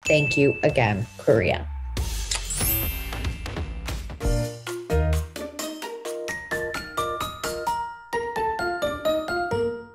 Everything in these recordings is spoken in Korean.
Thank you again, Korea.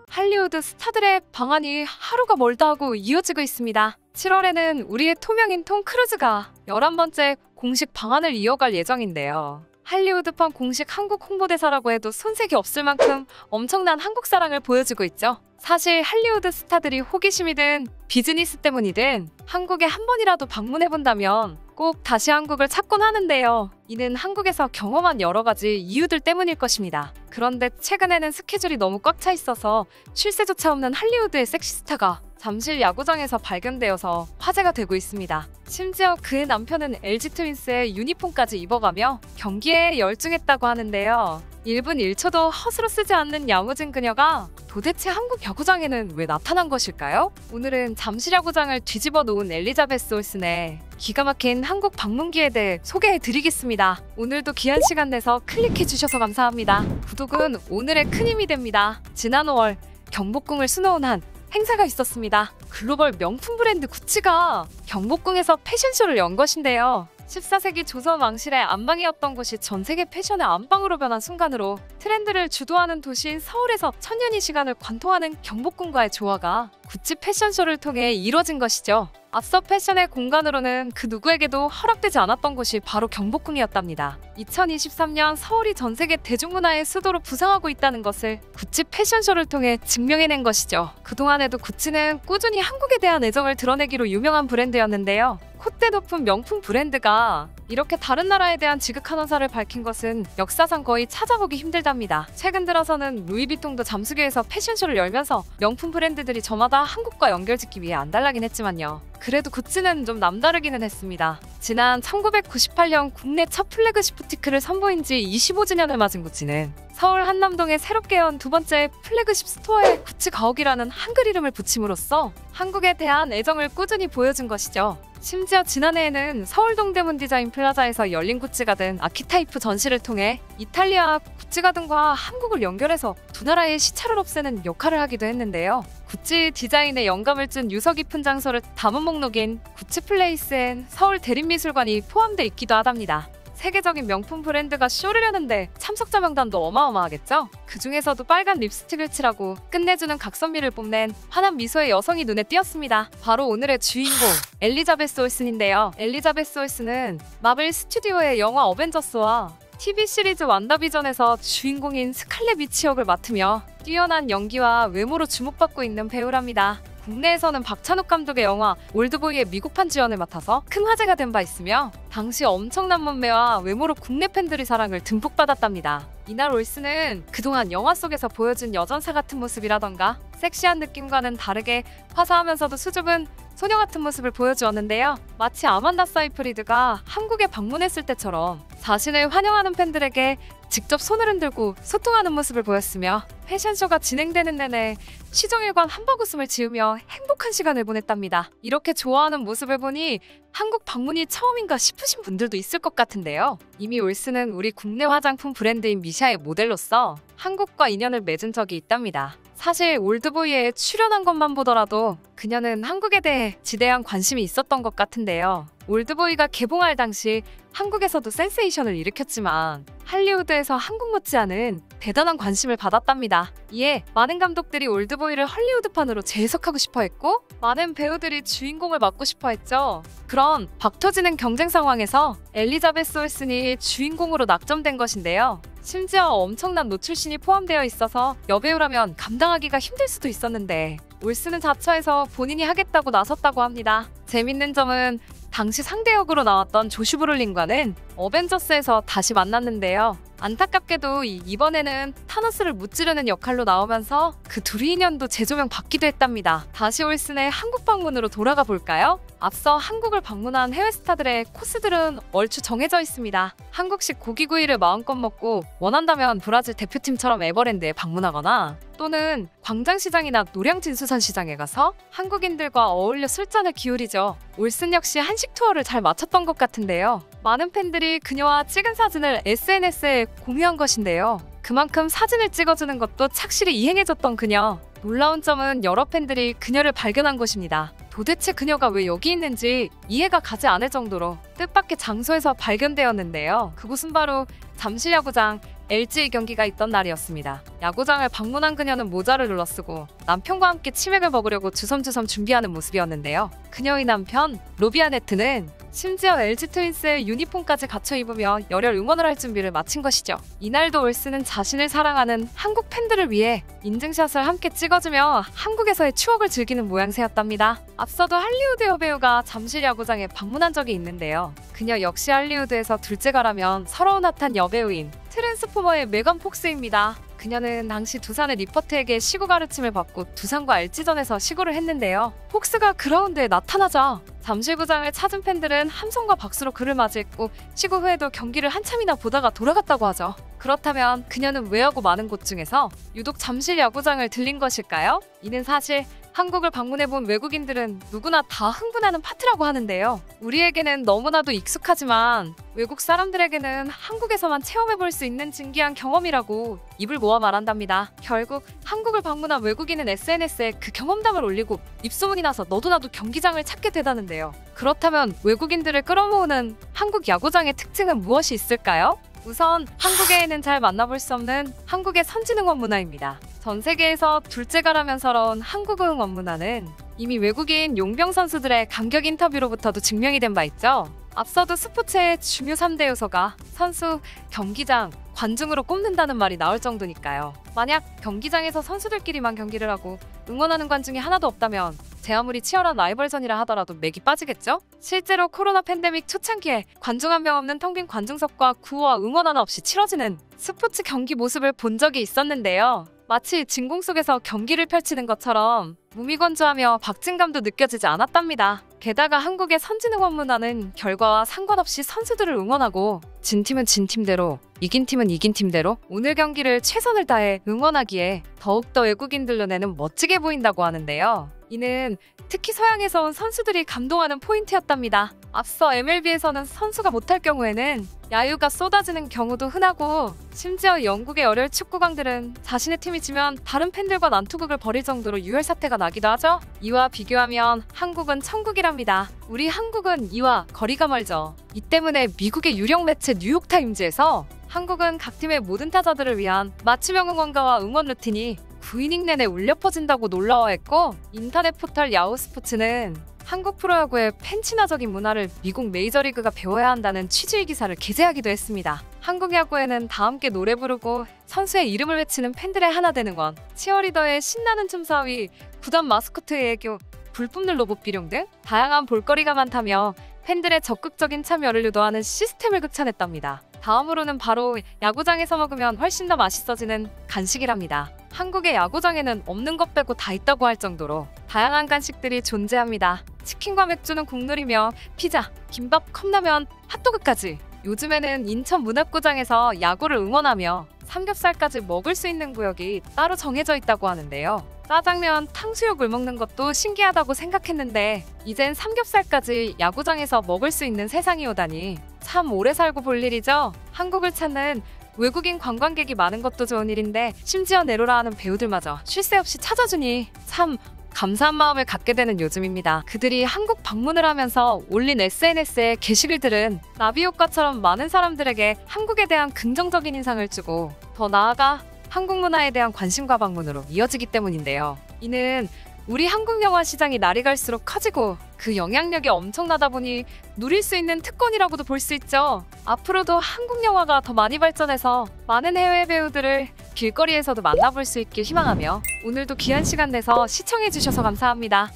할리우드 스타들의 방한이 하루가 멀다 하고 이어지고 있습니다. 7월에는 우리의 토명인 톰 크루즈가 11번째 공식 방한을 이어갈 예정인데요. 할리우드판 공식 한국 홍보대사라고 해도 손색이 없을 만큼 엄청난 한국 사랑을 보여주고 있죠. 사실 할리우드 스타들이 호기심이든 비즈니스 때문이든 한국에 한 번이라도 방문해본다면 꼭 다시 한국을 찾곤 하는데요. 이는 한국에서 경험한 여러 가지 이유들 때문일 것입니다. 그런데 최근에는 스케줄이 너무 꽉 차 있어서 쉴 새조차 없는 할리우드의 섹시스타가 잠실 야구장에서 발견되어서 화제가 되고 있습니다. 심지어 그의 남편은 LG 트윈스의 유니폼까지 입어가며 경기에 열중했다고 하는데요. 1분 1초도 허스로 쓰지 않는 야무진 그녀가 도대체 한국 야구장에는 왜 나타난 것일까요? 오늘은 잠실 야구장을 뒤집어 놓은 엘리자베스 올슨의 기가 막힌 한국 방문기에 대해 소개해드리겠습니다. 오늘도 귀한 시간 내서 클릭해주셔서 감사합니다. 구독은 오늘의 큰 힘이 됩니다. 지난 5월 경복궁을 수놓은 한 행사가 있었습니다. 글로벌 명품 브랜드 구찌가 경복궁에서 패션쇼를 연 것인데요. 14세기 조선 왕실의 안방이었던 곳이 전세계 패션의 안방으로 변한 순간으로 트렌드를 주도하는 도시인 서울에서 천년의 시간을 관통하는 경복궁과의 조화가 구찌 패션쇼를 통해 이뤄진 것이죠. 앞서 패션의 공간으로는 그 누구에게도 허락되지 않았던 곳이 바로 경복궁이었답니다. 2023년 서울이 전 세계 대중문화의 수도로 부상하고 있다는 것을 구찌 패션쇼를 통해 증명해낸 것이죠. 그동안에도 구찌는 꾸준히 한국에 대한 애정을 드러내기로 유명한 브랜드였는데요. 콧대 높은 명품 브랜드가 이렇게 다른 나라에 대한 지극한 언사를 밝힌 것은 역사상 거의 찾아보기 힘들답니다. 최근 들어서는 루이비통도 잠수교에서 패션쇼를 열면서 명품 브랜드들이 저마다 한국과 연결짓기 위해 안달나긴 했지만요. 그래도 구찌는 좀 남다르기는 했습니다. 지난 1998년 국내 첫 플래그십 부티크를 선보인 지 25주년을 맞은 구찌는 서울 한남동에 새롭게 연 두 번째 플래그십 스토어에 구찌 가옥이라는 한글 이름을 붙임으로써 한국에 대한 애정을 꾸준히 보여준 것이죠. 심지어 지난해에는 서울 동대문 디자인 플라자에서 열린 구찌가든 아키타이프 전시를 통해 이탈리아 구찌가든과 한국을 연결해서 두 나라의 시차를 없애는 역할을 하기도 했는데요. 구찌 디자인에 영감을 준 유서 깊은 장소를 담은 목록인 구찌플레이스엔 서울 대립미술관이 포함돼 있기도 하답니다. 세계적인 명품 브랜드가 쇼를 하는데 참석자 명단도 어마어마하겠죠? 그 중에서도 빨간 립스틱을 칠하고 끝내주는 각선미를 뽐낸 환한 미소의 여성이 눈에 띄었습니다. 바로 오늘의 주인공 엘리자베스 올슨인데요. 엘리자베스 올슨은 마블 스튜디오의 영화 어벤져스와 TV 시리즈 완다비전에서 주인공인 스칼렛 위치 역을 맡으며 뛰어난 연기와 외모로 주목받고 있는 배우랍니다. 국내에서는 박찬욱 감독의 영화 올드보이의 미국판 지원을 맡아서 큰 화제가 된 바 있으며 당시 엄청난 몸매와 외모로 국내 팬들의 사랑을 듬뿍 받았답니다. 이날 올슨은 그동안 영화 속에서 보여준 여전사 같은 모습이라던가 섹시한 느낌과는 다르게 화사하면서도 수줍은 소녀 같은 모습을 보여주었는데요. 마치 아만다 사이프리드가 한국에 방문했을 때처럼 자신을 환영하는 팬들에게 직접 손을 흔들고 소통하는 모습을 보였으며 패션쇼가 진행되는 내내 시종일관 한바구음을 지으며 행복한 시간을 보냈답니다. 이렇게 좋아하는 모습을 보니 한국 방문이 처음인가 싶으신 분들도 있을 것 같은데요. 이미 올슨은 우리 국내 화장품 브랜드인 미샤의 모델로서 한국과 인연을 맺은 적이 있답니다. 사실 올드보이에 출연한 것만 보더라도 그녀는 한국에 대해 지대한 관심이 있었던 것 같은데요. 올드보이가 개봉할 당시 한국에서도 센세이션을 일으켰지만 할리우드에서 한국 못지않은 대단한 관심을 받았답니다. 이에 많은 감독들이 올드보이를 헐리우드판으로 재해석하고 싶어 했고 많은 배우들이 주인공을 맡고 싶어 했죠. 그런 박터지는 경쟁 상황에서 엘리자베스 올슨이 주인공으로 낙점된 것인데요. 심지어 엄청난 노출신이 포함되어 있어서 여배우라면 감당하기가 힘들 수도 있었는데 올슨은 자처해서 본인이 하겠다고 나섰다고 합니다. 재밌는 점은 당시 상대 역으로 나왔던 조슈 브롤린과는 어벤져스에서 다시 만났는데요. 안타깝게도 이번에는 타노스를 무찌르는 역할로 나오면서 그 둘의 인연도 재조명 받기도 했답니다. 다시 올슨의 한국 방문으로 돌아가 볼까요? 앞서 한국을 방문한 해외 스타들의 코스들은 얼추 정해져 있습니다. 한국식 고기구이를 마음껏 먹고 원한다면 브라질 대표팀처럼 에버랜드에 방문하거나 또는 광장시장이나 노량진수산시장에 가서 한국인들과 어울려 술잔을 기울이죠. 올슨 역시 한식 투어를 잘 마쳤던 것 같은데요. 많은 팬들이 그녀와 찍은 사진을 SNS에 공유한 것인데요. 그만큼 사진을 찍어주는 것도 착실히 이행해줬던 그녀. 놀라운 점은 여러 팬들이 그녀를 발견한 것입니다. 도대체 그녀가 왜 여기 있는지 이해가 가지 않을 정도로 뜻밖의 장소에서 발견되었는데요. 그곳은 바로 잠실야구장 LG 경기가 있던 날이었습니다. 야구장을 방문한 그녀는 모자를 눌러쓰고 남편과 함께 치맥을 먹으려고 주섬주섬 준비하는 모습이었는데요. 그녀의 남편 로비아네트는 심지어 LG 트윈스의 유니폼까지 갖춰 입으며 열혈 응원을 할 준비를 마친 것이죠. 이날도 올스는 자신을 사랑하는 한국 팬들을 위해 인증샷을 함께 찍어주며 한국에서의 추억을 즐기는 모양새였답니다. 앞서도 할리우드 여배우가 잠실 야구장에 방문한 적이 있는데요. 그녀 역시 할리우드에서 둘째가라면 서러운 핫한 여배우인 트랜스포머의 메건 폭스입니다. 그녀는 당시 두산의 리퍼트에게 시구 가르침을 받고 두산과 LG전에서 시구를 했는데요. 폭스가 그라운드에 나타나자 잠실구장을 찾은 팬들은 함성과 박수로 그를 맞이했고 시구 후에도 경기를 한참이나 보다가 돌아갔다고 하죠. 그렇다면 그녀는 왜 하고 많은 곳 중에서 유독 잠실 야구장을 들린 것일까요? 이는 사실 한국을 방문해본 외국인들은 누구나 다 흥분하는 파트라고 하는데요. 우리에게는 너무나도 익숙하지만 외국 사람들에게는 한국에서만 체험해볼 수 있는 진기한 경험이라고 입을 모아 말한답니다. 결국 한국을 방문한 외국인은 SNS에 그 경험담을 올리고 입소문이 나서 너도 나도 경기장을 찾게 되다는데요. 그렇다면 외국인들을 끌어모으는 한국 야구장의 특징은 무엇이 있을까요? 우선 한국에는 잘 만나볼 수 없는 한국의 선진응원 문화입니다. 전 세계에서 둘째가라면서러운 한국 응원 문화는 이미 외국인 용병 선수들의 감격 인터뷰로부터도 증명이 된 바 있죠. 앞서도 스포츠의 중요 3대 요소가 선수, 경기장, 관중으로 꼽는다는 말이 나올 정도니까요. 만약 경기장에서 선수들끼리만 경기를 하고 응원하는 관중이 하나도 없다면 제 아무리 치열한 라이벌전이라 하더라도 맥이 빠지겠죠? 실제로 코로나 팬데믹 초창기에 관중 한 명 없는 텅 빈 관중석과 구호와 응원 하나 없이 치러지는 스포츠 경기 모습을 본 적이 있었는데요. 마치 진공 속에서 경기를 펼치는 것처럼 무미건조하며 박진감도 느껴지지 않았답니다. 게다가 한국의 선진응원 문화는 결과와 상관없이 선수들을 응원하고 진 팀은 진 팀대로, 이긴 팀은 이긴 팀대로 오늘 경기를 최선을 다해 응원하기에 더욱더 외국인들 눈에는 멋지게 보인다고 하는데요. 이는 특히 서양에서 온 선수들이 감동하는 포인트였답니다. 앞서 MLB에서는 선수가 못할 경우에는 야유가 쏟아지는 경우도 흔하고 심지어 영국의 열혈 축구광들은 자신의 팀이 지면 다른 팬들과 난투극을 벌일 정도로 유혈 사태가 나기도 하죠. 이와 비교하면 한국은 천국이랍니다. 우리 한국은 이와 거리가 멀죠. 이 때문에 미국의 유력 매체 뉴욕타임즈에서 한국은 각 팀의 모든 타자들을 위한 맞춤형 응원가와 응원 루틴이 9이닝 내내 울려 퍼진다고 놀라워했고 인터넷 포털 야후스포츠는 한국 프로야구의 팬친화적인 문화를 미국 메이저리그가 배워야 한다는 취지의 기사를 게재하기도 했습니다. 한국 야구에는 다 함께 노래 부르고 선수의 이름을 외치는 팬들의 하나 되는 건 치어리더의 신나는 춤사위, 구단 마스코트의 애교, 불 뿜는 로봇 비룡 등 다양한 볼거리가 많다며 팬들의 적극적인 참여를 유도하는 시스템을 극찬했답니다. 다음으로는 바로 야구장에서 먹으면 훨씬 더 맛있어지는 간식이랍니다. 한국의 야구장에는 없는 것 빼고 다 있다고 할 정도로 다양한 간식들이 존재합니다. 치킨과 맥주는 국룰이며 피자, 김밥, 컵라면, 핫도그까지 요즘에는 인천 문학구장에서 야구를 응원하며 삼겹살까지 먹을 수 있는 구역이 따로 정해져 있다고 하는데요. 짜장면, 탕수육을 먹는 것도 신기하다고 생각했는데 이젠 삼겹살까지 야구장에서 먹을 수 있는 세상이 오다니 참 오래 살고 볼 일이죠. 한국을 찾는 외국인 관광객이 많은 것도 좋은 일인데 심지어 네로라 하는 배우들마저 쉴 새 없이 찾아주니 참 감사한 마음을 갖게 되는 요즘입니다. 그들이 한국 방문을 하면서 올린 SNS의 게시글들은 나비 효과처럼 많은 사람들에게 한국에 대한 긍정적인 인상을 주고 더 나아가 한국 문화에 대한 관심과 방문으로 이어지기 때문인데요. 이는 우리 한국 영화 시장이 날이 갈수록 커지고 그 영향력이 엄청나다 보니 누릴 수 있는 특권이라고도 볼 수 있죠. 앞으로도 한국 영화가 더 많이 발전해서 많은 해외 배우들을 길거리에서도 만나볼 수 있길 희망하며 오늘도 귀한 시간 내서 시청해주셔서 감사합니다.